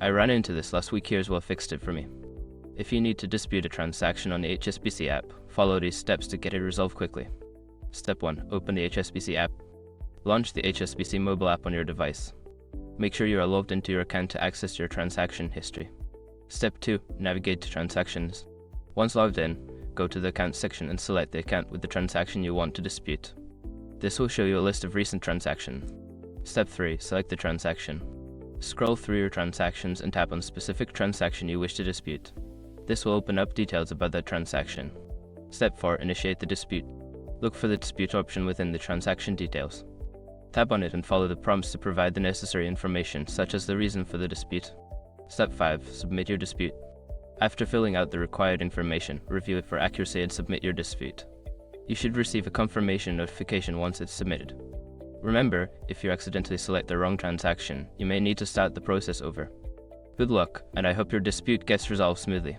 I ran into this last week. Here's what fixed it for me. If you need to dispute a transaction on the HSBC app, follow these steps to get it resolved quickly. Step 1. Open the HSBC app. Launch the HSBC mobile app on your device. Make sure you are logged into your account to access your transaction history. Step 2. Navigate to Transactions. Once logged in, go to the Account section and select the account with the transaction you want to dispute. This will show you a list of recent transactions. Step 3. Select the transaction. Scroll through your transactions and tap on the specific transaction you wish to dispute. This will open up details about that transaction. Step 4. Initiate the dispute. Look for the dispute option within the transaction details. Tap on it and follow the prompts to provide the necessary information, such as the reason for the dispute. Step 5. Submit your dispute. After filling out the required information, review it for accuracy and submit your dispute. You should receive a confirmation notification once it's submitted. Remember, if you accidentally select the wrong transaction, you may need to start the process over. Good luck, and I hope your dispute gets resolved smoothly.